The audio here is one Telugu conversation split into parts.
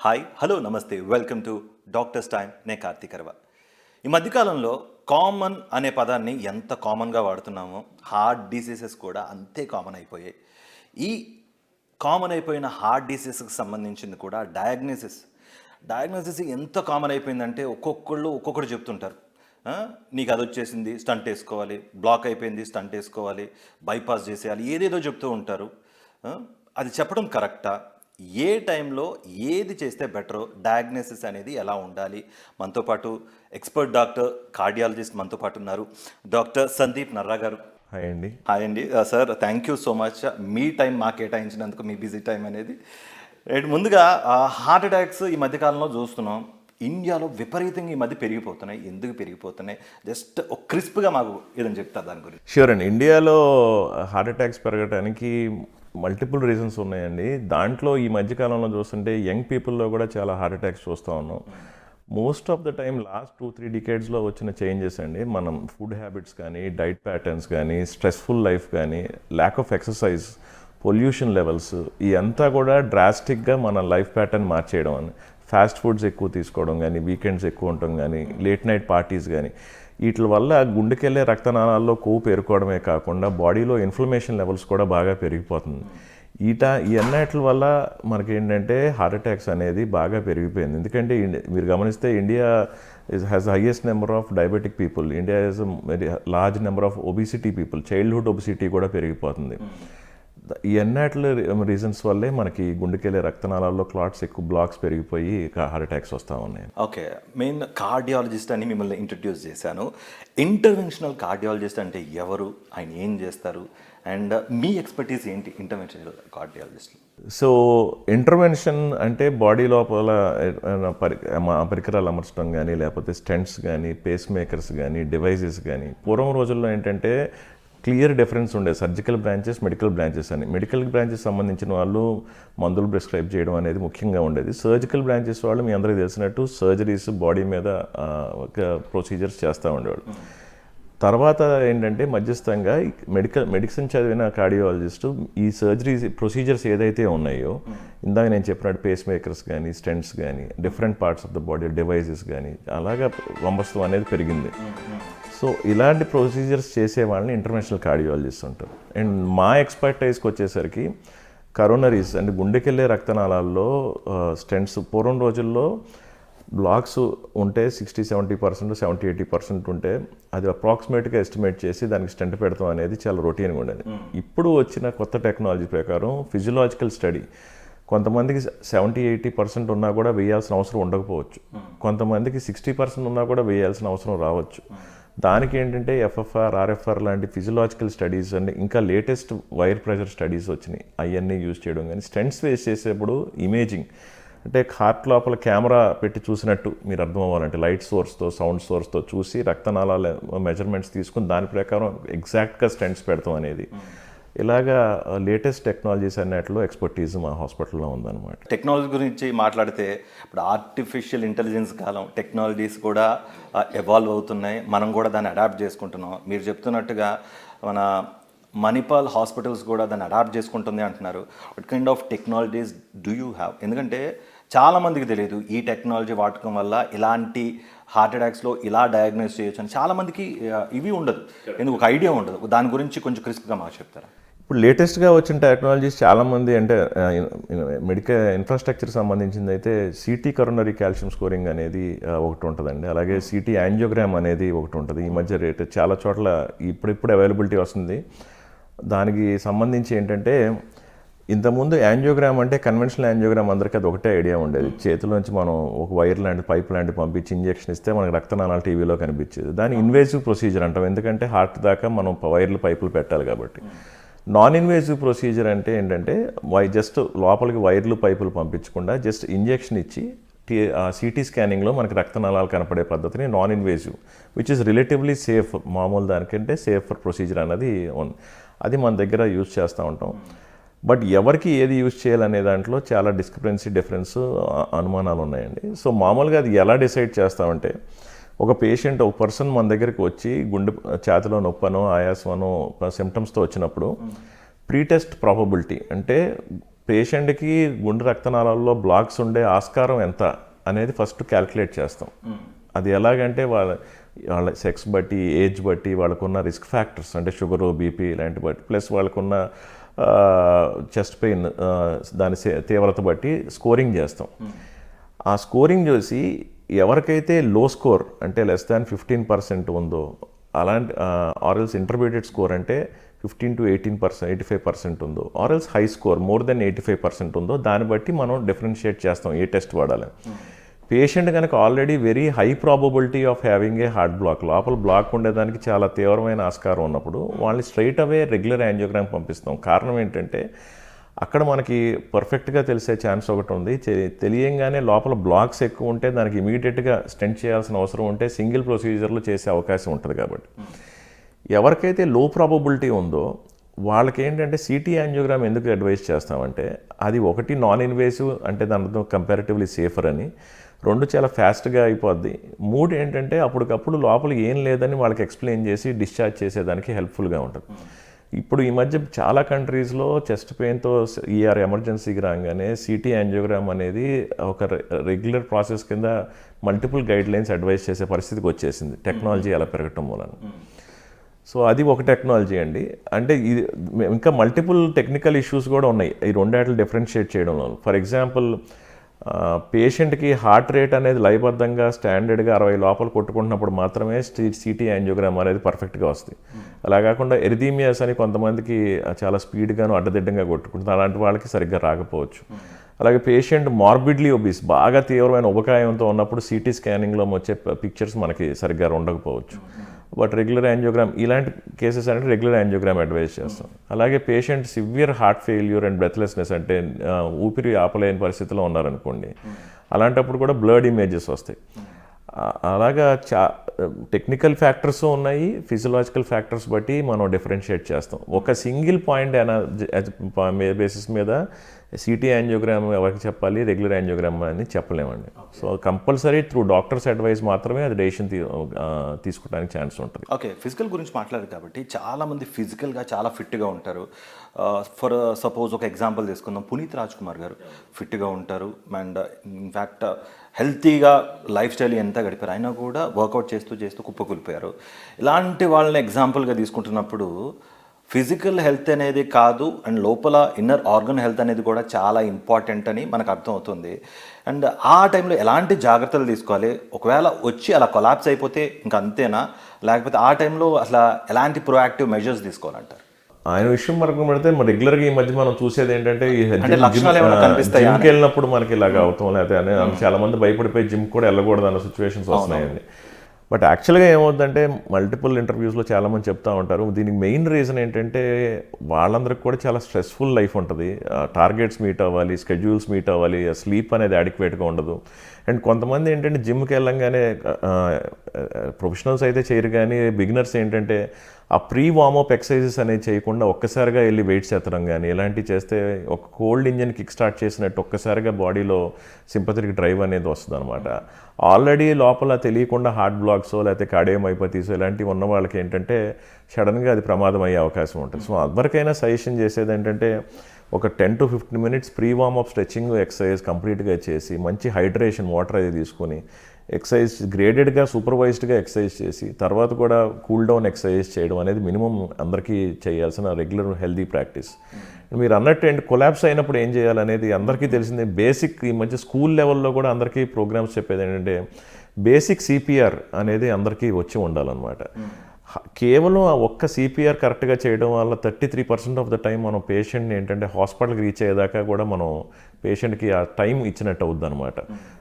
హాయ్ హలో నమస్తే వెల్కమ్ టు డాక్టర్స్ టైం నేను కార్తీక్ అర్వ. ఈ మధ్యకాలంలో కామన్ అనే పదాన్ని ఎంత కామన్గా వాడుతున్నామో హార్ట్ డిసీజెస్ కూడా అంతే కామన్ అయిపోయాయి. ఈ కామన్ అయిపోయిన హార్ట్ డిసీజెస్కి సంబంధించింది కూడా డయాగ్నోసిస్ ఎంత కామన్ అయిపోయిందంటే ఒక్కొక్కళ్ళు ఒక్కొక్కటి చెప్తుంటారు. నీకు అది వచ్చేసింది, స్టంట్ వేసుకోవాలి, బ్లాక్ అయిపోయింది, స్టంట్ వేసుకోవాలి, బైపాస్ చేసేయాలి, ఏదేదో చెప్తూ ఉంటారు. అది చెప్పడం కరెక్టా? ఏ టైంలో ఏది చేస్తే బెటరో, డయాగ్నోసిస్ అనేది ఎలా ఉండాలి? మనతో పాటు ఎక్స్పర్ట్ డాక్టర్ కార్డియాలజిస్ట్ మనతో పాటు ఉన్నారు, డాక్టర్ సందీప్ నర్రా గారు. హాయ్ అండి. హాయ్ అండి sir, thank you so much me time మాకు కేటాయించినందుకు, మీ బిజీ టైం అనేది. ముందుగా హార్ట్ అటాక్స్ ఈ మధ్యకాలంలో చూస్తున్నాం, ఇండియాలో విపరీతంగా ఈ మధ్య పెరిగిపోతున్నాయి. ఎందుకు పెరిగిపోతున్నాయి? జస్ట్ ఒక క్రిస్ప్గా మాకు ఏదని చెప్తారు దాని గురించి. ష్యూర్ అండి. ఇండియాలో హార్ట్ అటాక్స్ పెరగడానికి మల్టిపుల్ రీజన్స్ ఉన్నాయండి. దాంట్లో ఈ మధ్యకాలంలో చూస్తుంటే యంగ్ పీపుల్లో కూడా చాలా హార్ట్ అటాక్స్ చూస్తూ ఉన్నాం. Most of the time last 2-3 డికేడ్స్లో వచ్చిన చేంజెస్ అండి. మనం ఫుడ్ హ్యాబిట్స్ కానీ, డైట్ ప్యాటర్న్స్ కానీ, స్ట్రెస్ఫుల్ లైఫ్ కానీ, lack of exercise, pollution levels, ఇదంతా కూడా డ్రాస్టిక్గా మన లైఫ్ ప్యాటర్న్ మార్చేయడం అని, ఫాస్ట్ ఫుడ్స్ ఎక్కువ తీసుకోవడం కానీ, వీకెండ్స్ ఎక్కువ ఉండటం కానీ, లేట్ నైట్ పార్టీస్ కానీ, వీటి వల్ల గుండెకెళ్ళే రక్తనాళాల్లో కొవ్వు పేరుకోవడమే కాకుండా బాడీలో ఇన్ఫ్లమేషన్ లెవెల్స్ కూడా బాగా పెరిగిపోతుంది. ఈ అన్నిటి వల్ల మనకేంటంటే హార్ట్ అటాక్స్ అనేది బాగా పెరిగిపోయింది. ఎందుకంటే మీరు గమనిస్తే India has highest number of diabetic people, India has very large number of obesity people, childhood obesity కూడా పెరిగిపోతుంది. ఈ అన్నిటి రీజన్స్ వల్లే మనకి గుండెకెళ్ళే రక్తనాళాల్లో క్లాట్స్ ఎక్కువ, బ్లాక్స్ పెరిగిపోయి హార్ట్ అటాక్స్ వస్తూ ఉన్నాయి. ఓకే, మెయిన్ కార్డియాలజిస్ట్ అని మిమ్మల్ని ఇంట్రడ్యూస్ చేశాను. ఇంటర్వెన్షనల్ కార్డియాలజిస్ట్ అంటే ఎవరు, ఆయన ఏం చేస్తారు, అండ్ మీ ఎక్స్పర్టీస్ ఏంటి ఇంటర్వెన్షనల్ కార్డియాలజిస్ట్? సో ఇంటర్వెన్షన్ అంటే బాడీ లోపల పరికరాలు అమర్చడం కానీ, లేకపోతే స్టెంట్స్ కానీ, పేస్ మేకర్స్ కానీ, డివైజెస్ కానీ. పూర్వం రోజుల్లో ఏంటంటే క్లియర్ డిఫరెన్స్ ఉండే సర్జికల్ బ్రాంచెస్, మెడికల్ బ్రాంచెస్ అని. మెడికల్ బ్రాంచెస్ సంబంధించిన వాళ్ళు మందులు ప్రిస్క్రైబ్ చేయడం అనేది ముఖ్యంగా ఉండేది. సర్జికల్ బ్రాంచెస్ వాళ్ళు మీ అందరికీ తెలిసినట్టు సర్జరీస్, బాడీ మీద ఒక ప్రొసీజర్స్ చేస్తూ ఉండేవాళ్ళు. తర్వాత ఏంటంటే మధ్యస్థంగా మెడిసిన్ చదివిన కార్డియాలజిస్టు ఈ ప్రొసీజర్స్ ఏదైతే ఉన్నాయో, ఇందాక నేను చెప్పినట్టు పేస్ మేకర్స్ కానీ, స్టెంట్స్ కానీ, different parts of the body devices కానీ, అలాగా వంశస్థం అనేది పెరిగింది. సో ఇలాంటి ప్రొసీజర్స్ చేసే వాళ్ళని ఇంటర్వెన్షనల్ కార్డియాలజిస్ట్ ఉంటారు. అండ్ మా ఎక్స్పర్టైజ్కి వచ్చేసరికి కరోనరీస్ అంటే గుండెకెళ్ళే రక్తనాళాల్లో స్టెంట్స్, పూర్వం రోజుల్లో బ్లాక్స్ ఉంటే 60-70%, 70-80% ఉంటే అది అప్రాక్సిమేట్గా ఎస్టిమేట్ చేసి దానికి స్టెంట్ పెడతాం అనేది చాలా రొటీన్గా ఉండేది. ఇప్పుడు వచ్చిన కొత్త టెక్నాలజీ ప్రకారం ఫిజియలాజికల్ స్టడీ, కొంతమందికి 70-80% ఉన్నా కూడా వేయాల్సిన అవసరం ఉండకపోవచ్చు, కొంతమందికి 60% ఉన్నా కూడా వేయాల్సిన అవసరం రావచ్చు. దానికి ఏంటంటే ఎఫ్ఎఫ్ఆర్, ఆర్ఎఫ్ఆర్ లాంటి ఫిజియలాజికల్ స్టడీస్ అండ్ ఇంకా లేటెస్ట్ వైర్ ప్రెషర్ స్టడీస్ వచ్చినాయి, అవన్నీ యూజ్ చేయడం. కానీ స్టెంట్స్ వేస్ట్ చేసేప్పుడు ఇమేజింగ్ అంటే హార్ట్ లోపల కెమెరా పెట్టి చూసినట్టు మీరు అర్థం అవ్వాలంటే లైట్ సోర్స్తో, సౌండ్ సోర్స్తో చూసి రక్తనాళాల మెజర్మెంట్స్ తీసుకుని దాని ప్రకారం ఎగ్జాక్ట్గా స్టెంట్స్ పెడతాం అనేది, ఇలాగా లేటెస్ట్ టెక్నాలజీస్ అన్నిటిలో ఎక్స్పర్టీజ్ మా హాస్పిటల్లో ఉందన్నమాట. టెక్నాలజీ గురించి మాట్లాడితే ఇప్పుడు ఆర్టిఫిషియల్ ఇంటెలిజెన్స్ కాలం, టెక్నాలజీస్ కూడా ఎవాల్వ్ అవుతున్నాయి, మనం కూడా దాన్ని అడాప్ట్ చేసుకుంటున్నాం. మీరు చెప్తున్నట్టుగా మన మణిపాల్ హాస్పిటల్స్ కూడా దాన్ని అడాప్ట్ చేసుకుంటుంది అంటున్నారు. What kind of technologies do you have? ఎందుకంటే చాలామందికి తెలియదు ఈ టెక్నాలజీ వాడకం వల్ల ఇలాంటి హార్ట్ అటాక్స్లో ఇలా డయాగ్నోస్ చేయొచ్చు అని. చాలామందికి ఇవి ఉండదు, ఎందుకు ఒక ఐడియా ఉండదు. దాని గురించి కొంచెం క్రిస్ప్గా మాకు చెప్తారా? ఇప్పుడు లేటెస్ట్గా వచ్చిన టెక్నాలజీస్ చాలామంది అంటే మెడికల్ ఇన్ఫ్రాస్ట్రక్చర్కి సంబంధించింది అయితే సిటీ కరోనరీ కాల్షియం స్కోరింగ్ అనేది ఒకటి ఉంటుందండి. అలాగే సిటీ యాంజియోగ్రామ్ అనేది ఒకటి ఉంటుంది. ఈ మధ్య రేట్ చాలా చోట్ల ఇప్పుడిప్పుడు అవైలబిలిటీ వస్తుంది. దానికి సంబంధించి ఏంటంటే ఇంతకుముందు యాంజియోగ్రామ్ అంటే కన్వెన్షనల్ యాంజియోగ్రామ్ అందరికీ అది ఒకటే ఐడియా ఉండేది. చేతిలోంచి మనం ఒక వైర్ లాంటి, పైప్ లాంటి పంపించి ఇంజెక్షన్ ఇస్తే మనకు రక్తనాళాలు టీవీలో కనిపించేది. దాన్ని ఇన్వేసివ్ ప్రొసీజర్ అంటాం, ఎందుకంటే హార్ట్ దాకా మనం పైపులు పెట్టాలి కాబట్టి. నాన్ ఇన్వేసివ్ ప్రొసీజర్ అంటే ఏంటంటే జస్ట్ లోపలికి వైర్లు, పైపులు పంపించకుండా జస్ట్ ఇంజెక్షన్ ఇచ్చి సిటీ స్కానింగ్లో మనకి రక్తనాళాలు కనపడే పద్ధతిని non invasive, which is relatively safe, మామూలు దానికంటే సేఫర్ ప్రొసీజర్ అన్నది అది మన దగ్గర యూజ్ చేస్తూ ఉంటాం. బట్ ఎవరికి ఏది యూజ్ చేయాలనే దాంట్లో చాలా డిఫరెన్స్ అనుమానాలు ఉన్నాయండి. సో మామూలుగా అది ఎలా డిసైడ్ చేస్తామంటే, ఒక పేషెంట్, ఒక పర్సన్ మన దగ్గరికి వచ్చి ఛాతిలో నొప్పనో, ఆయాసమనో సిమ్టమ్స్తో వచ్చినప్పుడు ప్రీ టెస్ట్ ప్రాబబిలిటీ అంటే పేషెంట్కి గుండె రక్తనాళాల్లో బ్లాక్స్ ఉండే ఆస్కారం ఎంత అనేది ఫస్ట్ క్యాల్కులేట్ చేస్తాం. అది ఎలాగంటే వాళ్ళ సెక్స్ బట్టి, ఏజ్ బట్టి, వాళ్ళకున్న రిస్క్ ఫ్యాక్టర్స్ అంటే షుగరు, బీపీ ఇలాంటి బట్టి, ప్లస్ వాళ్ళకున్న చెస్ట్ పెయిన్ దాని తీవ్రత బట్టి స్కోరింగ్ చేస్తాం. ఆ స్కోరింగ్ చూసి ఎవరికైతే లో స్కోర్ అంటే లెస్ దాన్ 15% ఉందో, అలాంటి ఆర్ఎల్స్ ఇంటర్మీడియట్ స్కోర్ అంటే 15 to 18%, 85% ఉందో, ఆర్ఎల్స్ హై స్కోర్ మోర్ దెన్ 85% ఉందో, దాన్ని బట్టి మనం డిఫరెన్షియేట్ చేస్తాం ఏ టెస్ట్ వాడాలి. పేషెంట్ కనుక already very high probability of having a heart block, లోపల బ్లాక్ ఉండేదానికి చాలా తీవ్రమైన ఆస్కారం ఉన్నప్పుడు వాళ్ళని స్ట్రైట్ అవే రెగ్యులర్ యాంజియోగ్రామ్ పంపిస్తాం. కారణం ఏంటంటే అక్కడ మనకి పర్ఫెక్ట్గా తెలిసే ఛాన్స్ ఒకటి ఉంది. తెలియంగానే లోపల బ్లాక్స్ ఎక్కువ ఉంటే దానికి ఇమీడియట్గా స్టెంట్ చేయాల్సిన అవసరం ఉంటే సింగిల్ ప్రొసీజర్లో చేసే అవకాశం ఉంటుంది. కాబట్టి ఎవరికైతే లో ప్రాబబిలిటీ ఉందో వాళ్ళకి ఏంటంటే సిటీ యాంజియోగ్రామ్ ఎందుకు అడ్వైస్ చేస్తామంటే, అది ఒకటి నాన్ ఇన్వేసివ్ అంటే దానితో కంపారిటివ్లీ సేఫర్ అని, 2 చాలా ఫాస్ట్గా అయిపోద్ది, 3 ఏంటంటే అప్పటికప్పుడు లోపల ఏం లేదని వాళ్ళకి ఎక్స్ప్లెయిన్ చేసి డిశ్చార్జ్ చేసేదానికి హెల్ప్ఫుల్గా ఉంటుంది. ఇప్పుడు ఈ మధ్య చాలా కంట్రీస్లో చెస్ట్ పెయిన్తో ఈఆర్ ఎమర్జెన్సీకి రాగానే సిటీ యాంజియోగ్రామ్ అనేది ఒక రెగ్యులర్ ప్రాసెస్ కింద మల్టిపుల్ గైడ్ లైన్స్ అడ్వైస్ చేసే పరిస్థితికి వచ్చేసింది, టెక్నాలజీ అలా పెరగటం మూలన. సో అది ఒక టెక్నాలజీ అండి. అంటే ఇది ఇంకా మల్టిపుల్ టెక్నికల్ ఇష్యూస్ కూడా ఉన్నాయి ఈ రెండేట్లు డిఫరెన్షియేట్ చేయడంలో. ఫర్ ఎగ్జాంపుల్, పేషెంట్కి హార్ట్ రేట్ అనేది లయబద్ధంగా స్టాండర్డ్గా 60 లోపల కొట్టుకుంటున్నప్పుడు మాత్రమే సిటీ యాంజియోగ్రామ్ అనేది పర్ఫెక్ట్గా వస్తుంది. అలా కాకుండా ఎరిథీమియాస్ అని కొంతమందికి చాలా స్పీడ్గాను అడ్డదిడ్డంగా కొట్టుకుంటుంది, అలాంటి వాళ్ళకి సరిగ్గా రాకపోవచ్చు. అలాగే పేషెంట్ మార్బిడ్లీ ఒబీస్, బాగా తీవ్రమైన ఉబకాయంతో ఉన్నప్పుడు సిటీ స్కానింగ్లో వచ్చే పిక్చర్స్ మనకి సరిగ్గా ఉండకపోవచ్చు. బట్ రెగ్యులర్ యాంజియోగ్రామ్ ఇలాంటి కేసెస్ అంటే రెగ్యులర్ యాంజియోగ్రామ్ అడ్వైజ్ చేస్తాం. అలాగే patient severe heart failure and breathlessness అంటే ఊపిరి ఆపలేని పరిస్థితిలో ఉన్నారనుకోండి, అలాంటప్పుడు కూడా బ్లడ్ ఇమేజెస్ వస్తాయి. అలాగా టెక్నికల్ ఫ్యాక్టర్స్ ఉన్నాయి, ఫిజియలాజికల్ ఫ్యాక్టర్స్ బట్టి మనం డిఫరెన్షియేట్ చేస్తాం. ఒక సింగిల్ పాయింట్ బేసిస్ మీద సిటీ యాంజియోగ్రామ్ ఎవరికి చెప్పాలి, రెగ్యులర్ యాంజియోగ్రామ్ అని చెప్పలేమండి. So compulsory through doctors advice మాత్రమే అది డెసిషన్ తీసుకోవడానికి ఛాన్స్ ఉంటుంది. ఓకే, ఫిజికల్ గురించి మాట్లాడారు కాబట్టి చాలామంది ఫిజికల్గా చాలా ఫిట్గా ఉంటారు. ఫర్ సపోజ్ ఒక ఎగ్జాంపుల్ తీసుకుందాం, పునీత్ రాజ్ కుమార్ గారు ఫిట్గా ఉంటారు అండ్ ఇన్ఫ్యాక్ట్ హెల్తీగా లైఫ్ స్టైల్ ఎంత గడిపారు, అయినా కూడా వర్కౌట్ చేస్తూ కుప్పకూలిపోయారు. ఇలాంటి వాళ్ళని ఎగ్జాంపుల్గా తీసుకుంటున్నప్పుడు ఫిజికల్ హెల్త్ అనేది కాదు అండ్ లోపల ఇన్నర్ ఆర్గన్ హెల్త్ అనేది కూడా చాలా ఇంపార్టెంట్ అని మనకు అర్థమవుతుంది. అండ్ ఆ టైంలో ఎలాంటి జాగ్రత్తలు తీసుకోవాలి, ఒకవేళ వచ్చి అలా కొలాప్స్ అయిపోతే ఇంకా అంతేనా, లేకపోతే ఆ టైంలో అసలు ఎలాంటి ప్రొయాక్టివ్ మెజర్స్ తీసుకోవాలంటారు? ఆయన విషయం మనకు పెడితే రెగ్యులర్గా ఈ మధ్య మనం చూసేది ఏంటంటే జిమ్కి వెళ్ళినప్పుడు మనకి ఇలాగ అవుతాం, లేకపోతే చాలా మంది భయపడిపోయి జిమ్ కూడా వెళ్ళకూడదు అన్న సిచ్యువేషన్స్ వస్తున్నాయండి. బట్ యాక్చువల్గా ఏమవుతుందంటే మల్టిపుల్ ఇంటర్వ్యూస్లో చాలామంది చెప్తూ ఉంటారు, దీనికి మెయిన్ రీజన్ ఏంటంటే వాళ్ళందరికీ కూడా చాలా స్ట్రెస్ఫుల్ లైఫ్ ఉంటుంది, టార్గెట్స్ మీట్ అవ్వాలి, స్కెడ్యూల్స్ మీట్ అవ్వాలి, స్లీప్ అనేది అడిక్వేట్గా ఉండదు. అండ్ కొంతమంది ఏంటంటే జిమ్కి వెళ్ళంగానే ప్రొఫెషనల్స్ అయితే చేయరు, కానీ బిగినర్స్ ఏంటంటే ఆ ప్రీ వార్మప్ ఎక్సర్సైజెస్ అనేది చేయకుండా ఒక్కసారిగా వెళ్ళి వెయిట్స్ ఎత్తడం కానీ ఇలాంటివి చేస్తే ఒక కోల్డ్ ఇంజిన్ కిక్ స్టార్ట్ చేసినట్టు ఒక్కసారిగా బాడీలో సింపథెటిక్ డ్రైవ్ అనేది వస్తుంది అనమాట. ఆల్రెడీ లోపల తెలియకుండా హార్ట్ బ్లాక్స్ లేకపోతే కార్డియోమైపతీస్ ఇలాంటివి ఉన్న వాళ్ళకి ఏంటంటే సడన్గా అది ప్రమాదం అయ్యే అవకాశం ఉంటుంది. సో ఎవరికైనా సజెషన్ చేసేది ఏంటంటే ఒక 10 to 15 minutes pre warmup stretching exercise కంప్లీట్గా చేసి మంచి హైడ్రేషన్ వాటర్ అది తీసుకొని ఎక్సర్సైజ్ గ్రేడెడ్గా సూపర్వైజ్డ్గా ఎక్సర్సైజ్ చేసి తర్వాత కూడా కూల్ డౌన్ ఎక్సర్సైజ్ చేయడం అనేది మినిమం అందరికీ చేయాల్సిన రెగ్యులర్ హెల్దీ ప్రాక్టీస్. మీరు అన్నట్టు ఏంటి కొలాప్స్ అయినప్పుడు ఏం చేయాలనేది అందరికీ తెలిసిందే. బేసిక్ ఈ మధ్య స్కూల్ లెవెల్లో కూడా అందరికీ ప్రోగ్రామ్స్ చెప్పేది ఏంటంటే బేసిక్ సిపిఆర్ అనేది అందరికీ వచ్చి ఉండాలన్నమాట. కేవలం ఆ ఒక్క సిపిఆర్ కరెక్ట్గా చేయడం వల్ల 33% ఆఫ్ ద టైం మనం పేషెంట్ని ఏంటంటే హాస్పిటల్కి రీచ్ అయ్యేదాకా కూడా మనం పేషెంట్కి ఆ టైం ఇచ్చినట్టు అవుద్ది అనమాట.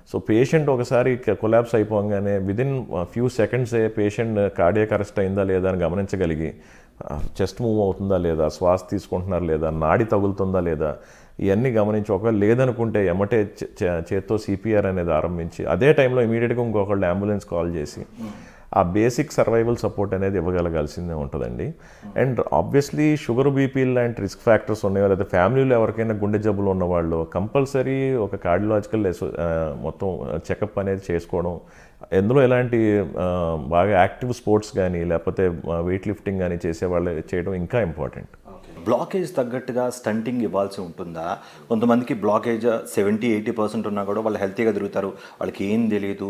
సో పేషెంట్ ఒకసారి కొలాప్స్ అయిపోగానే విదిన్ ఫ్యూ సెకండ్సే పేషెంట్ కార్డియాక్ అరెస్ట్ అయిందా లేదా అని గమనించగలిగి చెస్ట్ మూవ్ అవుతుందా లేదా, శ్వాస తీసుకుంటున్నారా లేదా, నాడి తగులుతుందా లేదా, ఇవన్నీ గమనించి ఒకవేళ లేదనుకుంటే ఎమ్మటే చేత్తో సిపిఆర్ అనేది ఆరంభించి అదే టైంలో ఇమీడియట్గా ఇంకొకళ్ళు అంబులెన్స్ కాల్ చేసి ఆ బేసిక్ సర్వైవల్ సపోర్ట్ అనేది ఇవ్వగలగాల్సిందే ఉంటుందండి. అండ్ ఆబ్వియస్లీ షుగర్, బీపీ లాంటి రిస్క్ ఫ్యాక్టర్స్ ఉన్నాయో లేదా ఫ్యామిలీలో ఎవరికైనా గుండె జబ్బులు ఉన్నవాళ్ళు కంపల్సరీ ఒక కార్డియలాజికల్ మొత్తం చెకప్ అనేది చేసుకోవడం, ఎందులో ఎలాంటి బాగా యాక్టివ్ స్పోర్ట్స్ కానీ లేకపోతే వెయిట్ లిఫ్టింగ్ కానీ చేసేవాళ్ళు చేయడం ఇంకా ఇంపార్టెంట్. బ్లాకేజ్ తగ్గట్టుగా స్టంటింగ్ ఇవ్వాల్సి ఉంటుందా? కొంతమందికి బ్లాకేజ్ 70-80% ఉన్నా కూడా వాళ్ళు హెల్తీగా తిరుగుతారు, వాళ్ళకి ఏం తెలియదు.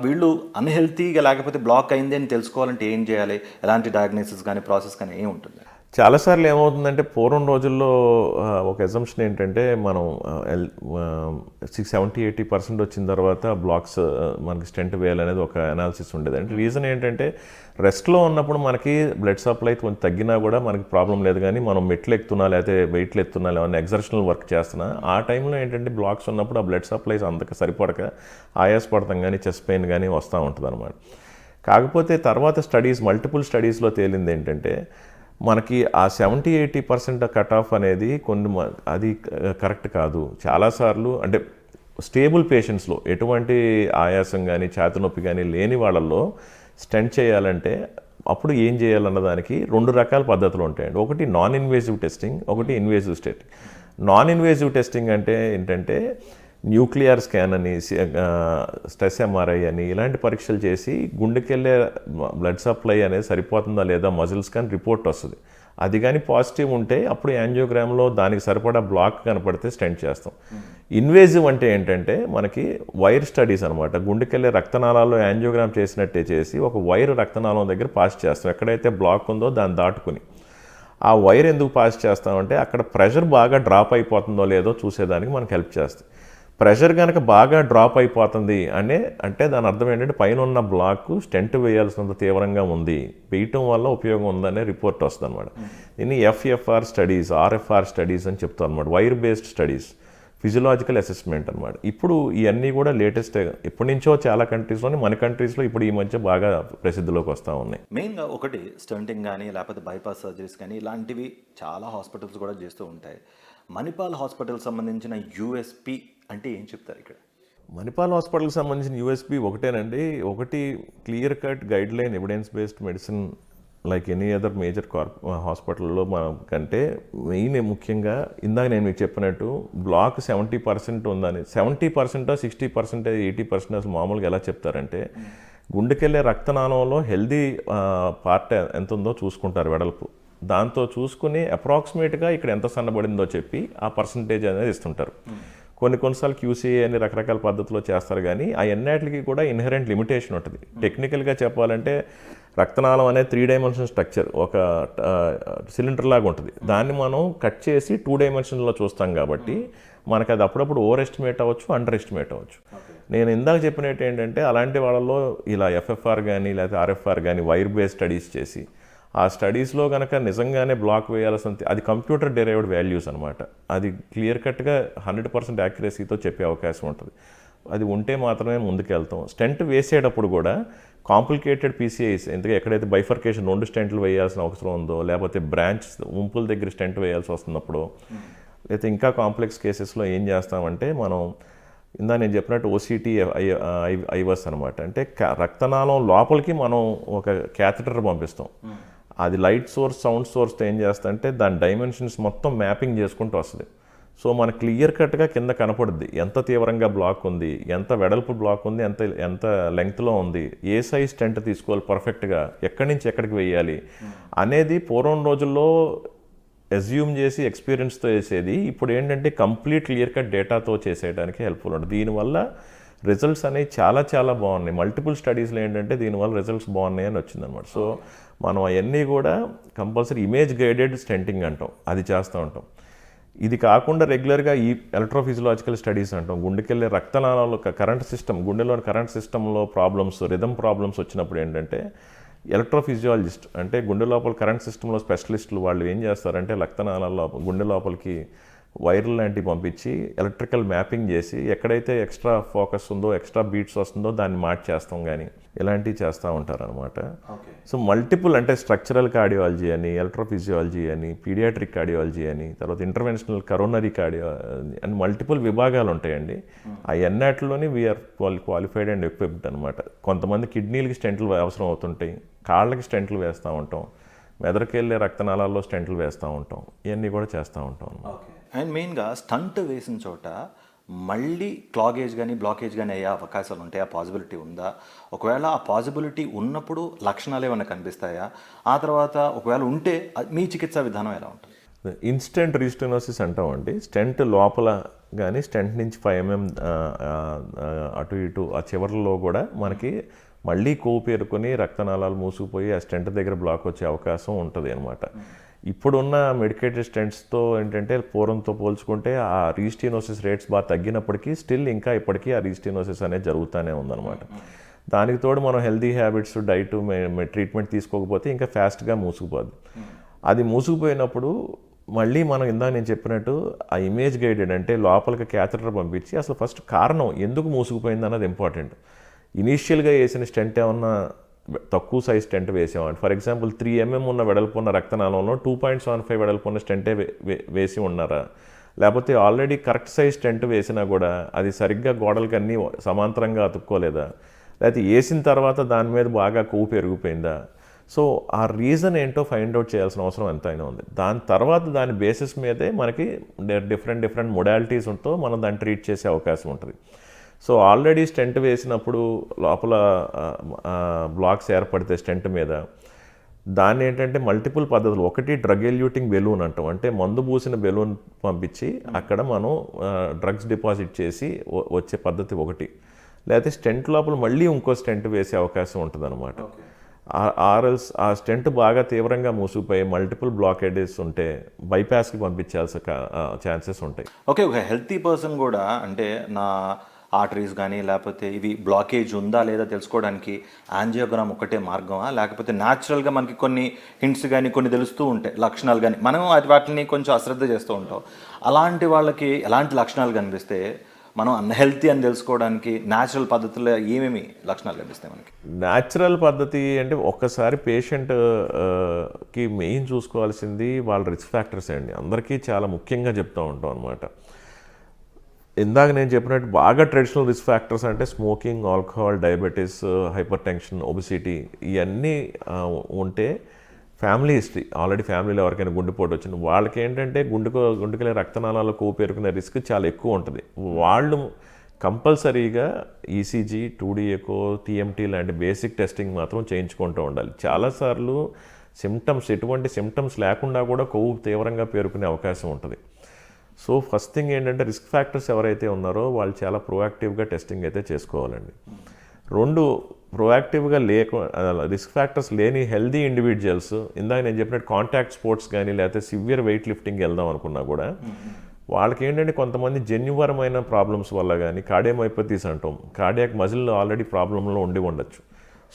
వీళ్ళు అన్హెల్తీగా లేకపోతే బ్లాక్ అయింది అని తెలుసుకోవాలంటే ఏం చేయాలి? ఎలాంటి డయాగ్నోసిస్ కానీ ప్రాసెస్ కానీ ఏమి ఉంటుంది? చాలాసార్లు ఏమవుతుందంటే పూర్వం రోజుల్లో ఒక ఎజంప్షన్ ఏంటంటే మనం 70-80% వచ్చిన తర్వాత బ్లాక్స్ మనకి స్టెంట్ వేయాలనేది ఒక అనాలిసిస్ ఉండేది. అంటే రీజన్ ఏంటంటే రెస్ట్లో ఉన్నప్పుడు మనకి బ్లడ్ సప్లై కొంచెం తగ్గినా కూడా మనకి ప్రాబ్లం లేదు, కానీ మనం మెట్లు ఎక్కుతున్నా లేకపోతే వెయిట్లు ఎత్తున్నా లేకపోతే ఎగ్జర్షనల్ వర్క్ చేస్తున్నా ఆ టైంలో ఏంటంటే బ్లాక్స్ ఉన్నప్పుడు ఆ బ్లడ్ సప్లైస్ అంతకు సరిపడక ఆయాసపడతాం కానీ చెస్ట్ పెయిన్ కానీ వస్తూ ఉంటుంది అనమాట. కాకపోతే తర్వాత మల్టిపుల్ స్టడీస్లో తేలింది ఏంటంటే మనకి ఆ 70-80% కట్ ఆఫ్ అనేది అది కరెక్ట్ కాదు. చాలాసార్లు అంటే స్టేబుల్ పేషెంట్స్లో ఎటువంటి ఆయాసం కానీ ఛాతీ నొప్పి కానీ లేని వాళ్ళల్లో స్టెంట్ చేయాలంటే అప్పుడు ఏం చేయాలన్న దానికి 2 రకాల పద్ధతులు ఉంటాయండి. ఒకటి నాన్ ఇన్వేజివ్ టెస్టింగ్, ఒకటి invasive testing. Non invasive testing అంటే ఏంటంటే న్యూక్లియర్ స్కాన్ అని, స్ట్రెస్ ఎంఆర్ఐ అని ఇలాంటి పరీక్షలు చేసి గుండెకెళ్ళే బ్లడ్ సప్లై అనేది సరిపోతుందా లేదా మజిల్స్ కానీ రిపోర్ట్ వస్తుంది. అది కానీ పాజిటివ్ ఉంటే అప్పుడు యాంజియోగ్రామ్లో దానికి సరిపడా బ్లాక్ కనపడితే స్టెంట్ చేస్తాం. ఇన్వేజివ్ అంటే ఏంటంటే మనకి వైర్ స్టడీస్ అనమాట. గుండెకెళ్ళే రక్తనాళాల్లో యాంజియోగ్రామ్ చేసినట్టే చేసి ఒక వైర్ రక్తనాళం దగ్గర పాస్ చేస్తాం. ఎక్కడైతే బ్లాక్ ఉందో దాన్ని దాటుకుని ఆ వైర్ ఎందుకు పాస్ చేస్తామంటే అక్కడ ప్రెషర్ బాగా డ్రాప్ అయిపోతుందో లేదో చూసేదానికి మనకు హెల్ప్ చేస్తుంది. ప్రెషర్ కనుక బాగా డ్రాప్ అయిపోతుంది అంటే దాని అర్థం ఏంటంటే పైన ఉన్న బ్లాక్ స్టెంట్ వేయాల్సినంత తీవ్రంగా ఉంది, వేయటం వల్ల ఉపయోగం ఉందనే రిపోర్ట్ వస్తుంది అనమాట. దీన్ని FFR స్టడీస్, RFR స్టడీస్ అని చెప్తాం అనమాట. Wire based studies, physiological assessment అనమాట. ఇప్పుడు ఇవన్నీ కూడా లేటెస్ట్, ఎప్పటి నుంచో చాలా కంట్రీస్లోని, మన కంట్రీస్లో ఇప్పుడు ఈ మధ్య బాగా ప్రసిద్ధిలోకి వస్తూ ఉన్నాయి. మెయిన్గా ఒకటి స్టంటింగ్ కానీ లేకపోతే బైపాస్ సర్జరీస్ కానీ ఇలాంటివి చాలా హాస్పిటల్స్ కూడా చేస్తూ ఉంటాయి. మణిపాల్ హాస్పిటల్ సంబంధించిన USP అంటే ఏం చెప్తారు ఇక్కడ? మణిపాల్ హాస్పిటల్కి సంబంధించిన USP ఒకటేనండి. ఒకటి clear cut guide line evidence based medicine like any other major హాస్పిటల్లో మనం కంటే మెయిన్ ముఖ్యంగా ఇందాక నేను మీకు చెప్పినట్టు బ్లాక్ 70% ఉందని, 70%, 60%, 80% అసలు మామూలుగా ఎలా చెప్తారంటే గుండెకెళ్ళే రక్తనాళంలో హెల్దీ పార్ట్ ఎంత ఉందో చూసుకుంటారు వెడల్పు. దాంతో చూసుకుని అప్రాక్సిమేట్గా ఇక్కడ ఎంత సన్నబడిందో చెప్పి ఆ పర్సంటేజ్ అనేది ఇస్తుంటారు. కొన్నిసార్లు QCA అని రకరకాల పద్ధతిలో చేస్తారు, కానీ ఆ ఎన్నిటికి కూడా ఇన్హెరెంట్ లిమిటేషన్ ఉంటుంది. టెక్నికల్గా చెప్పాలంటే రక్తనాళం అనేది 3 డైమెన్షన్ స్ట్రక్చర్, ఒక సిలిండర్ లాగా ఉంటుంది. దాన్ని మనం కట్ చేసి 2 డైమెన్షన్లో చూస్తాం కాబట్టి మనకు అది అప్పుడప్పుడు ఓవర్ ఎస్టిమేట్ అవ్వచ్చు, అండర్ ఎస్టిమేట్ అవ్వచ్చు. నేను ఇందాక చెప్పినట్టు ఏంటంటే అలాంటి వాళ్ళలో ఇలా FFR కానీ లేకపోతే RFR కానీ వైర్ బేస్డ్ స్టడీస్ చేసి ఆ స్టడీస్లో కనుక నిజంగానే బ్లాక్ వేయాల్సిన, అది కంప్యూటర్ డెరైవ్డ్ వాల్యూస్ అనమాట. అది క్లియర్ కట్గా 100% యాక్యురసీతో చెప్పే అవకాశం ఉంటుంది. అది ఉంటే మాత్రమే ముందుకెళ్తాం. స్టెంట్ వేసేటప్పుడు కూడా కాంప్లికేటెడ్ PCIs, ఎందుకంటే ఎక్కడైతే బైఫర్కేషన్ 2 స్టెంట్లు వేయాల్సిన అవసరం ఉందో, లేకపోతే బ్రాంచ్ ఉంపుల దగ్గర స్టెంట్ వేయాల్సి వస్తున్నప్పుడు, లేకపోతే ఇంకా కాంప్లెక్స్ కేసెస్లో ఏం చేస్తామంటే మనం నేను చెప్పినట్టు OCT ఐవస్ అనమాట. అంటే రక్తనాళం లోపలికి మనం ఒక క్యాథెటర్ పంపిస్తాం. అది లైట్ సోర్స్, సౌండ్ సోర్స్తో ఏం చేస్తా అంటే దాని డైమెన్షన్స్ మొత్తం మ్యాపింగ్ చేసుకుంటూ వస్తుంది. సో మనకు క్లియర్ కట్గా కింద కనపడుద్ది ఎంత తీవ్రంగా బ్లాక్ ఉంది, ఎంత వెడల్పు బ్లాక్ ఉంది, ఎంత లెంగ్త్లో ఉంది, ఏ సైజ్ స్టెంట్ తీసుకోవాలి పర్ఫెక్ట్గా, ఎక్కడి నుంచి ఎక్కడికి వేయాలి అనేది పూర్వం రోజుల్లో అజ్యూమ్ చేసి ఎక్స్పీరియన్స్తో చేసేది. ఇప్పుడు ఏంటంటే కంప్లీట్ క్లియర్ కట్ డేటాతో చేసేయడానికి హెల్ప్ఫుల్ ఉంటుంది. దీనివల్ల రిజల్ట్స్ అనేవి చాలా చాలా బాగున్నాయి. మల్టిపుల్ స్టడీస్లో ఏంటంటే దీనివల్ల రిజల్ట్స్ బాగున్నాయి అని వచ్చిందనమాట. సో మనం అవన్నీ కూడా కంపల్సరీ ఇమేజ్ గైడెడ్ స్టెంటింగ్ అంటాం, అది చేస్తూ ఉంటాం. ఇది కాకుండా రెగ్యులర్గా ఈ ఎలక్ట్రోఫిజియలాజికల్ స్టడీస్ అంటాం. గుండెకెళ్ళే రక్తనాళాలు కరెంట్ సిస్టమ్, గుండెలోని కరెంట్ సిస్టంలో ప్రాబ్లమ్స్, రిథమ్ ప్రాబ్లమ్స్ వచ్చినప్పుడు ఏంటంటే ఎలక్ట్రోఫిజియాలజిస్ట్ అంటే గుండె లోపల కరెంట్ సిస్టంలో స్పెషలిస్టులు వాళ్ళు ఏం చేస్తారంటే రక్తనాళాల్లో గుండె లోపలికి వైర్లు లాంటివి పంపించి ఎలక్ట్రికల్ మ్యాపింగ్ చేసి ఎక్కడైతే ఎక్స్ట్రా ఫోకస్ ఉందో, ఎక్స్ట్రా బీట్స్ వస్తుందో దాన్ని మార్చేస్తాం కానీ ఇలాంటివి చేస్తూ ఉంటారనమాట. సో మల్టిపుల్ అంటే స్ట్రక్చరల్ కార్డియాలజీ అని, ఎలక్ట్రోఫిజియాలజీ అని, పీడియాట్రిక్ కార్డియాలజీ అని, తర్వాత ఇంటర్వెన్షనల్ కరోనరీ కార్డియాలజీ అని మల్టిపుల్ విభాగాలు ఉంటాయండి. ఆ ఎన్నిటిలోని వీఆర్ క్వాలిఫైడ్ అండ్ ఎక్విప్డ్ అనమాట. కొంతమంది కిడ్నీలకి స్టెంట్లు అవసరం అవుతుంటాయి, కాళ్ళకి స్టెంట్లు వేస్తూ ఉంటాం, మెదడుకి వెళ్ళే రక్తనాళాల్లో స్టెంట్లు వేస్తూ ఉంటాం, ఇవన్నీ కూడా చేస్తూ ఉంటాం. అండ్ మెయిన్గా స్టంట్ వేసిన చోట మళ్ళీ క్లాగేజ్ కానీ బ్లాకేజ్ కానీ అయ్యే అవకాశాలు ఉంటాయి, ఆ పాసిబిలిటీ ఉందా? ఒకవేళ ఆ పాసిబిలిటీ ఉన్నప్పుడు లక్షణాలు ఏమైనా కనిపిస్తాయా? ఆ తర్వాత ఒకవేళ ఉంటే మీ చికిత్సా విధానం ఎలా ఉంటుంది? ఇన్స్టెంట్ రీస్టెనోసిస్ అంటామండి. స్టెంట్ లోపల కానీ స్టెంట్ నుంచి 5 mm అటు ఇటు ఆ చివర్లో కూడా మనకి మళ్ళీ కొవ్వు పేరుకొని రక్తనాళాలు మూసుకుపోయి ఆ స్టెంట్ దగ్గర బ్లాక్ వచ్చే అవకాశం ఉంటుంది అనమాట. ఇప్పుడున్న మెడికేటెడ్ స్టెంట్స్తో ఏంటంటే పూర్వంతో పోల్చుకుంటే ఆ రీస్టెనోసిస్ రేట్స్ బాగా తగ్గినప్పటికీ స్టిల్ ఇంకా ఇప్పటికీ ఆ రీస్టెనోసిస్ అనేది జరుగుతూనే ఉందన్నమాట. దానికి తోడు మనం హెల్తీ హ్యాబిట్స్, డైట్, ట్రీట్మెంట్ తీసుకోకపోతే ఇంకా ఫాస్ట్గా మూసుకుపోద్ది. అది మూసుకుపోయినప్పుడు మళ్ళీ మనం ఇందాక నేను చెప్పినట్టు ఆ ఇమేజ్ గైడెడ్ అంటే లోపలికి క్యాథెటర్ పంపించి అసలు ఫస్ట్ కారణం ఎందుకు మూసుకుపోయింది అన్నది ఇంపార్టెంట్. ఇనీషియల్గా వేసిన స్టెంట్ ఏమన్నా తక్కువ సైజ్ స్టెంట్ వేసామంటే, ఫర్ ఎగ్జాంపుల్ 3 mm ఉన్న వెడల్పు ఉన్న రక్తనాళంలో 2.75 వెడల్పు ఉన్న స్టెంటే వేసి ఉన్నారా, లేకపోతే ఆల్రెడీ కరెక్ట్ సైజ్ స్టెంట్ వేసినా కూడా అది సరిగ్గా గోడలకి అన్నీ సమాంతరంగా అతుక్కోలేదా, లేకపోతే వేసిన తర్వాత దాని మీద బాగా కొవ్వు పెరిగిపోయిందా. సో ఆ రీజన్ ఏంటో ఫైండ్ అవుట్ చేయాల్సిన అవసరం ఎంతైనా ఉంది. దాని తర్వాత దాని బేసిస్ మీదే మనకి డిఫరెంట్ మొడాలిటీస్ ఉంటూ మనం దాన్ని ట్రీట్ చేసే అవకాశం ఉంటుంది. సో ఆల్రెడీ స్టెంట్ వేసినప్పుడు లోపల బ్లాక్స్ ఏర్పడితే స్టెంట్ మీద దాన్ని ఏంటంటే మల్టిపుల్ పద్ధతులు, ఒకటి డ్రగ్ ఎల్యూటింగ్ బెలూన్ అంటాం, అంటే మందు పూసిన బెలూన్ పంపించి అక్కడ మనం డ్రగ్స్ డిపాజిట్ చేసి వచ్చే పద్ధతి ఒకటి, లేకపోతే స్టెంట్ లోపల మళ్ళీ ఇంకో స్టెంట్ వేసే అవకాశం ఉంటుంది అనమాట. ఆర్ఎల్స్ ఆ స్టెంట్ బాగా తీవ్రంగా మూసుకుపోయి మల్టిపుల్ బ్లాకేజెస్ ఉంటే బైపాస్కి పంపించాల్సిన ఛాన్సెస్ ఉంటాయి. ఓకే, ఒక హెల్తీ పర్సన్ కూడా అంటే నా ఆర్టరీస్ కానీ లేకపోతే ఇవి బ్లాకేజ్ ఉందా లేదా తెలుసుకోవడానికి యాంజియోగ్రామ్ ఒకటే మార్గమా, లేకపోతే న్యాచురల్గా మనకి కొన్ని హింట్స్ కానీ కొన్ని తెలుస్తూ ఉంటాయి, లక్షణాలు కానీ మనం వాటిని కొంచెం అశ్రద్ధ చేస్తూ ఉంటాం. అలాంటి వాళ్ళకి ఎలాంటి లక్షణాలు కనిపిస్తే మనం అన్హెల్తీ అని తెలుసుకోవడానికి న్యాచురల్ పద్ధతిలో ఏమేమి లక్షణాలు కనిపిస్తాయి మనకి? న్యాచురల్ పద్ధతి అంటే ఒక్కసారి పేషెంట్కి మెయిన్ చూసుకోవాల్సింది వాళ్ళ రిస్క్ ఫ్యాక్టర్స్ అండి. అందరికీ చాలా ముఖ్యంగా చెప్తూ ఉంటాం అనమాట. ఇందాక నేను చెప్పినట్టు బాగా ట్రెడిషనల్ రిస్క్ ఫ్యాక్టర్స్ అంటే smoking, alcohol, diabetes, hyper tension, obesity ఇవన్నీ ఉంటే ఫ్యామిలీ హిస్టరీ, ఆల్రెడీ ఫ్యామిలీలో ఎవరికైనా గుండెపోటు వచ్చింది వాళ్ళకి ఏంటంటే గుండెకెళ్ళే రక్తనాళాలు కొవ్వు పేరుకునే రిస్క్ చాలా ఎక్కువ ఉంటుంది. వాళ్ళు కంపల్సరీగా ఈసీజీ, 2D ఎకో, TMT లాంటి బేసిక్ టెస్టింగ్ మాత్రం చేయించుకుంటూ ఉండాలి. చాలాసార్లు ఎటువంటి సిమ్టమ్స్ లేకుండా కూడా కొవ్వు తీవ్రంగా పేరుకునే అవకాశం ఉంటుంది. సో ఫస్ట్ థింగ్ ఏంటంటే రిస్క్ ఫ్యాక్టర్స్ ఎవరైతే ఉన్నారో వాళ్ళు చాలా ప్రొయాక్టివ్గా టెస్టింగ్ అయితే చేసుకోవాలండి. 2 ప్రొయాక్టివ్గా రిస్క్ ఫ్యాక్టర్స్ లేని హెల్దీ ఇండివిజువల్స్, ఇందాక నేను చెప్పినట్టు కాంటాక్ట్ స్పోర్ట్స్ కానీ లేకపోతే సివియర్ వెయిట్ లిఫ్టింగ్ వెళ్దాం అనుకున్నా కూడా వాళ్ళకి ఏంటంటే కొంతమంది జన్యుపరమైన ప్రాబ్లమ్స్ వల్ల కానీ కార్డియోమైపతీస్ అంటాం, కార్డియాక్ మజిల్ ఆల్రెడీ ప్రాబ్లంలో ఉండొచ్చు.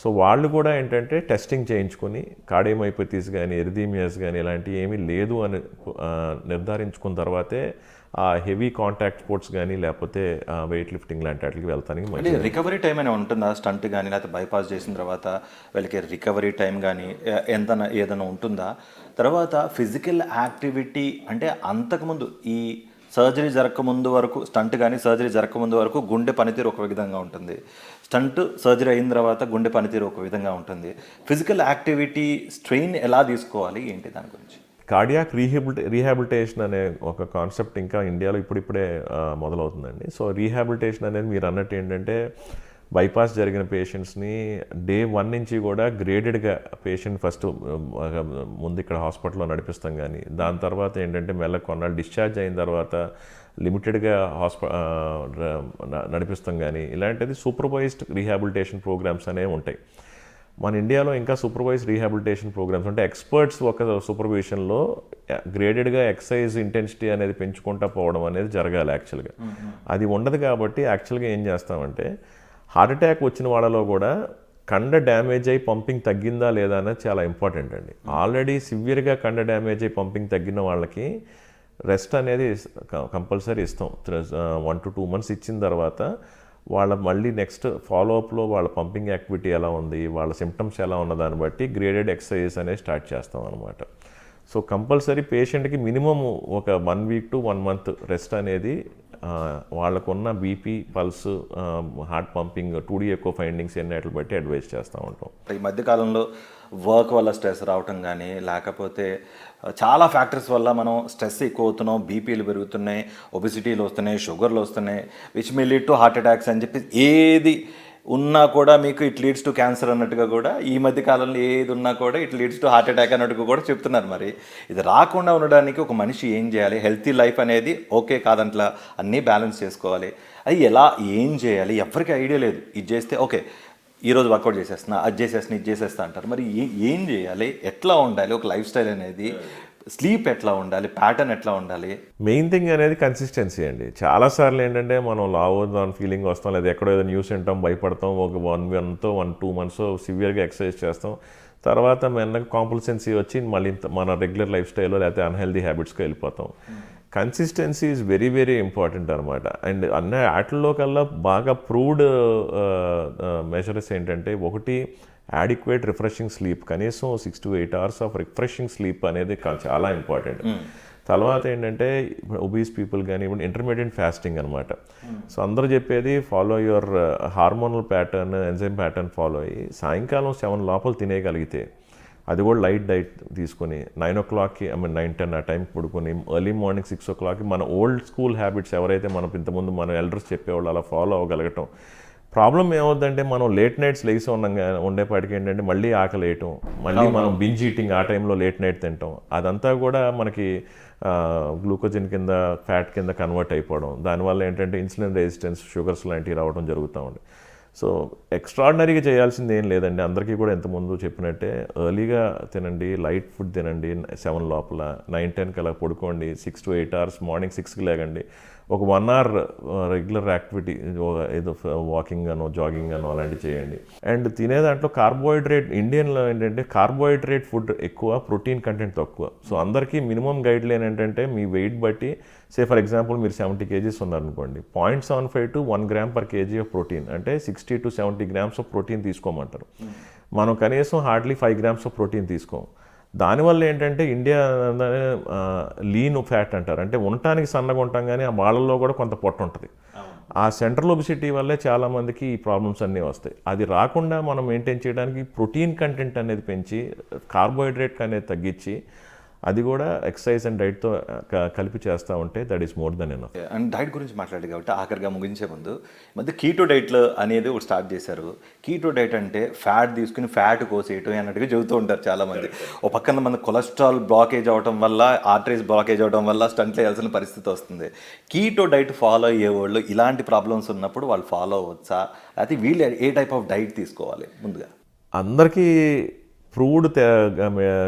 సో వాళ్ళు కూడా ఏంటంటే టెస్టింగ్ చేయించుకొని కార్డియోమైపతీస్ కానీ ఎరిథీమియాస్ కానీ ఇలాంటివి ఏమీ లేదు అని నిర్ధారించుకున్న తర్వాతే ఆ హెవీ కాంటాక్ట్ స్పోర్ట్స్ కానీ లేకపోతే వెయిట్ లిఫ్టింగ్ లాంటి వాటికి వెళ్తానికి మంచి. రికవరీ టైం అయినా ఉంటుందా? స్టంట్ కానీ లేకపోతే బైపాస్ చేసిన తర్వాత వీళ్ళకి రికవరీ టైం కానీ ఏదైనా ఉంటుందా? తర్వాత ఫిజికల్ యాక్టివిటీ అంటే అంతకుముందు ఈ సర్జరీ జరగకముందు వరకు, స్టంట్ కానీ సర్జరీ జరగకముందు వరకు గుండె పనితీరు ఒక విధంగా ఉంటుంది, స్టంట్ సర్జరీ అయిన తర్వాత గుండె పనితీరు ఒక విధంగా ఉంటుంది. ఫిజికల్ యాక్టివిటీ స్ట్రెయిన్ ఎలా తీసుకోవాలి ఏంటి దాని గురించి? కార్డియాక్ రీహాబిలిటేషన్ అనే ఒక కాన్సెప్ట్ ఇంకా ఇండియాలో ఇప్పుడిప్పుడే మొదలవుతుందండి. సో రీహాబిలిటేషన్ అనేది మీరు అన్నట్టు ఏంటంటే బైపాస్ జరిగిన పేషెంట్స్ని డే 1 నుంచి కూడా గ్రేడెడ్గా పేషెంట్ ఫస్ట్ ముందు ఇక్కడ హాస్పిటల్లో నడిపిస్తాం, కానీ దాని తర్వాత ఏంటంటే మెల్లగా కొన్నాళ్ళు డిశ్చార్జ్ అయిన తర్వాత లిమిటెడ్గా నడిపిస్తాం, కానీ ఇలాంటిది సూపర్వైజ్డ్ రీహాబిలిటేషన్ ప్రోగ్రామ్స్ అనేవి ఉంటాయి. మన ఇండియాలో ఇంకా సూపర్వైజ్డ్ రీహాబిలిటేషన్ ప్రోగ్రామ్స్ అంటే ఎక్స్పర్ట్స్ ఒక సూపర్విజన్లో గ్రేడెడ్గా ఎక్సర్సైజ్ ఇంటెన్సిటీ అనేది పెంచుకుంటూ పోవడం అనేది జరగాలి. యాక్చువల్గా అది ఉండదు. కాబట్టి యాక్చువల్గా ఏం చేస్తామంటే హార్ట్ అటాక్ వచ్చిన వాళ్ళలో కూడా కండ డ్యామేజ్ అయ్యి పంపింగ్ తగ్గిందా లేదా అనేది చాలా ఇంపార్టెంట్ అండి. ఆల్రెడీ సివియర్గా కండ డ్యామేజ్ అయ్యి పంపింగ్ తగ్గిన వాళ్ళకి రెస్ట్ అనేది కంపల్సరీ ఇస్తాం. 1 to 2 months ఇచ్చిన తర్వాత వాళ్ళ మళ్ళీ నెక్స్ట్ ఫాలోఅప్లో వాళ్ళ పంపింగ్ యాక్టివిటీ ఎలా ఉంది, వాళ్ళ సిమ్టమ్స్ ఎలా ఉన్న దాన్ని బట్టి గ్రేడెడ్ ఎక్సర్సైజెస్ అనేది స్టార్ట్ చేస్తాం అనమాట. సో కంపల్సరీ పేషెంట్కి మినిమం ఒక 1 week to 1 month రెస్ట్ అనేది వాళ్ళకున్న BP, pulse, heart pumping, 2D echo findings ఎన్ని వాటిని బట్టి అడ్వైస్ చేస్తూ ఉంటాం. ఈ మధ్యకాలంలో వర్క్ వల్ల స్ట్రెస్ రావటం కానీ లేకపోతే చాలా ఫ్యాక్టర్స్ వల్ల మనం స్ట్రెస్ ఎక్కువ అవుతున్నాం, బీపీలు పెరుగుతున్నాయి, ఒబిసిటీలు వస్తున్నాయి, షుగర్లు వస్తున్నాయి, which may lead to heart attacks అని చెప్పి ఏది ఉన్నా కూడా మీకు ఇట్ లీడ్స్ టు క్యాన్సర్ అన్నట్టుగా కూడా ఈ మధ్య కాలంలో ఏది ఉన్నా కూడా it leads to heart attack అన్నట్టుగా కూడా చెప్తున్నారు. మరి ఇది రాకుండా ఉండడానికి ఒక మనిషి ఏం చేయాలి? హెల్తీ లైఫ్ అనేది ఓకే కాదంట్లా అన్నీ బ్యాలెన్స్ చేసుకోవాలి. అది ఎలా ఏం చేయాలి? ఎవరికి ఐడియా లేదు. ఇది చేస్తే ఓకే ఈరోజు వర్కౌట్ చేసేస్తున్నా, అది చేసేస్తున్నా, ఇది చేసేస్తా అంటారు. మరి ఏం చేయాలి? ఎట్లా ఉండాలి? ఒక లైఫ్ స్టైల్ అనేది, స్లీప్ ఎట్లా ఉండాలి, ప్యాటర్న్ ఎట్లా ఉండాలి? మెయిన్ థింగ్ అనేది కన్సిస్టెన్సీ అండి. చాలాసార్లు ఏంటంటే మనం లావ్ అవుదాం ఫీలింగ్ వస్తాం, లేదా ఎక్కడో ఏదో న్యూస్ వింటాం, భయపడతాం, ఒక 1 month 2 months సివియర్గా ఎక్సర్సైజ్ చేస్తాం, తర్వాత మెల్లగా కాంపల్సెన్సీ వచ్చి మళ్ళీ మన రెగ్యులర్ లైఫ్ స్టైల్లో లేకపోతే అన్హెల్దీ హ్యాబిట్స్కి వెళ్ళిపోతాం. Consistency is very very important అనమాట. అండ్ అన్న వాటిల్లో కల్లా బాగా ప్రూవ్డ్ మెజర్స్ ఏంటంటే, ఒకటి యాడిక్వేట్ రిఫ్రెషింగ్ స్లీప్, కనీసం 6 to 8 hours of refreshing sleep అనేది చాలా ఇంపార్టెంట్. తర్వాత ఏంటంటే ఒబీస్ పీపుల్ కానీ ఇప్పుడు ఇంటర్మీడియట్ ఫాస్టింగ్ అనమాట. సో అందరూ చెప్పేది follow your hormonal pattern, enzyme pattern follow అయ్యి సాయంకాలం 7 లోపల తినేయగలిగితే, అది కూడా లైట్ డైట్ తీసుకొని 9 o'clockకి 9-10 ఆ టైంకి పడుకొని ఎర్లీ మార్నింగ్ 6 o'clockకి మన ఓల్డ్ స్కూల్ హ్యాబిట్స్ ఎవరైతే మనం ఇంతకుముందు మన ఎల్డర్స్ చెప్పేవాళ్ళు అలా ఫాలో అవ్వగలగటం. ప్రాబ్లం ఏమవుతుందంటే మనం లేట్ నైట్స్ లేచి ఉండేపాటికి ఏంటంటే మళ్ళీ ఆకలి వేయటం, మళ్ళీ మనం బింజ్ ఈటింగ్, ఆ టైంలో లేట్ నైట్ తింటాం, అదంతా కూడా మనకి గ్లూకోజన్ కింద, ఫ్యాట్ కింద కన్వర్ట్ అయిపోవడం, దానివల్ల ఏంటంటే ఇన్సులిన్ రెసిస్టెన్స్, షుగర్స్ లాంటివి రావడం జరుగుతూ ఉంది. సో ఎక్స్ట్రాడినరీగా చేయాల్సింది ఏం లేదండి. అందరికీ కూడా ఇంతకుముందు చెప్పినట్టే ఎర్లీగా తినండి, లైట్ ఫుడ్ తినండి, 7 లోపల, 9-10 కల్లా పడుకోండి, 6 to 8 hours, మార్నింగ్ 6కి లేకండి, ఒక 1 hour రెగ్యులర్ యాక్టివిటీ, ఏదో వాకింగ్ అనో జాగింగ్ అనో అలాంటివి చేయండి. అండ్ తినే దాంట్లో కార్బోహైడ్రేట్, ఇండియన్లో ఏంటంటే కార్బోహైడ్రేట్ ఫుడ్ ఎక్కువ, ప్రోటీన్ కంటెంట్ తక్కువ. సో అందరికీ మినిమం గైడ్ లైన్ ఏంటంటే మీ వెయిట్ బట్టి, ఫర్ ఎగ్జాంపుల్ మీరు 70 kgs ఉన్నారనుకోండి, 0.75 to 1 gram per kg of protein, అంటే 60 to 70 grams ఆఫ్ ప్రోటీన్ తీసుకోమంటారు. మనం కనీసం హార్డ్లీ 5 grams ఆఫ్ ప్రోటీన్ తీసుకోం. దానివల్ల ఏంటంటే ఇండియా లీన్ ఫ్యాట్ అంటారు, అంటే ఉండటానికి సన్నగా ఉంటాం కానీ ఆ వాళ్ళల్లో కూడా కొంత పొట్ట ఉంటుంది. ఆ సెంట్రల్ ఒబిసిటీ వల్లే చాలామందికి ఈ ప్రాబ్లమ్స్ అన్నీ వస్తాయి. అది రాకుండా మనం మెయింటైన్ చేయడానికి ప్రోటీన్ కంటెంట్ అనేది పెంచి, కార్బోహైడ్రేట్ అనేది తగ్గించి, అది కూడా ఎక్సర్సైజ్ అండ్ డైట్తో కలిపి చేస్తూ ఉంటే that is more than enough. And diet గురించి మాట్లాడారు కాబట్టి ఆఖరిగా ముగించే ముందు, మధ్య కీటో డైట్లు అనేది ఒకటి స్టార్ట్ చేశారు. కీటో డైట్ అంటే ఫ్యాట్ తీసుకుని ఫ్యాట్ కోసేయటం అన్నట్టుగా చెబుతూ ఉంటారు చాలామంది. ఒక పక్కన మన కొలెస్ట్రాల్ బ్లాకేజ్ అవడం వల్ల, ఆర్టరీస్ బ్లాకేజ్ అవడం వల్ల స్టంట్లు వేయాల్సిన పరిస్థితి వస్తుంది. కీటో డైట్ ఫాలో అయ్యే వాళ్ళు ఇలాంటి ప్రాబ్లమ్స్ ఉన్నప్పుడు వాళ్ళు ఫాలో అవ్వచ్చా, అయితే వీళ్ళు ఏ టైప్ ఆఫ్ డైట్ తీసుకోవాలి? ముందుగా అందరికీ ప్రూవ్డ్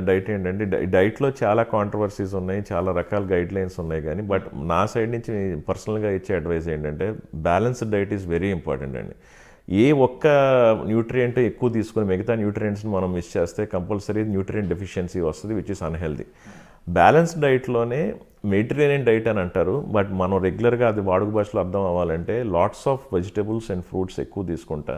డైట్ ఏంటంటే, డైట్లో చాలా కాంట్రవర్సీస్ ఉన్నాయి, చాలా రకాల గైడ్ లైన్స్ ఉన్నాయి, కానీ బట్ నా సైడ్ నుంచి పర్సనల్గా ఇచ్చే అడ్వైస్ ఏంటంటే balanced diet is very important అండి. ఏ ఒక్క న్యూట్రియంట్ ఎక్కువ తీసుకొని మిగతా న్యూట్రియంట్స్ని మనం మిస్ చేస్తే కంపల్సరీ న్యూట్రియంట్ డెఫిషియన్సీ వస్తుంది, విచ్ ఇస్ అన్హెల్దీ. బ్యాలెన్స్డ్ డైట్లోనే మెడిటరేనియన్ డైట్ అని అంటారు, బట్ మనం రెగ్యులర్గా అది వాడుక భాషలో అర్థం అవ్వాలంటే lots of vegetables and fruits ఎక్కువ తీసుకుంటా,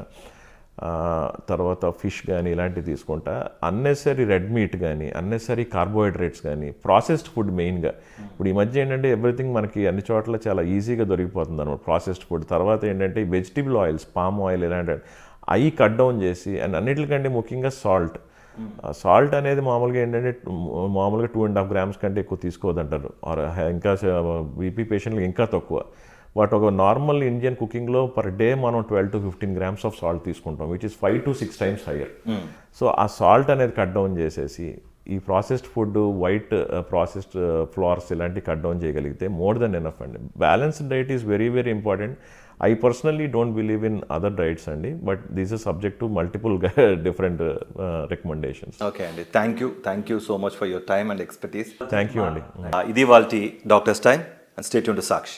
తర్వాత ఫిష్ కానీ ఇలాంటివి తీసుకుంటా, అన్నెసరీ రెడ్ మీట్ కానీ, అన్నెసరీ కార్బోహైడ్రేట్స్ కానీ, ప్రాసెస్డ్ ఫుడ్ మెయిన్గా. ఇప్పుడు ఈ మధ్య ఏంటంటే ఎవ్రీథింగ్ మనకి అన్ని చోట్ల చాలా ఈజీగా దొరికిపోతుంది అనమాట ప్రాసెస్డ్ ఫుడ్. తర్వాత ఏంటంటే ఈ వెజిటబుల్ ఆయిల్స్, పామ్ ఆయిల్ ఇలాంటి అవి కట్ డౌన్ చేసి, అండ్ అన్నిటికంటే ముఖ్యంగా సాల్ట్ అనేది మామూలుగా ఏంటంటే 2.5 grams కంటే ఎక్కువ తీసుకోవద్దంటారు, ఇంకా బీపీ పేషెంట్లకు ఇంకా తక్కువ. బట్ ఒక నార్మల్ ఇండియన్ కుకింగ్లో పర్ డే మనం 12 to 15 grams ఆఫ్ సాల్ట్ తీసుకుంటాం, which is 5 to 6 times higher. So ఆ సాల్ట్ అనేది కట్ డౌన్ చేసేసి ఈ processed food, white processed flours ఇలాంటివి కట్ డౌన్ చేయగలిగితే మోర్ దెన్ ఎనఫ్ అండి. Balanced diet is very very important. I personally don't believe in other diets అండి, but this is subject to multiple different recommendations. Okay అండి, thank you so much for your time and expertise. Thank you అండి. ఇది వాళ్ళ doctors time, and stay tuned to Sakshi.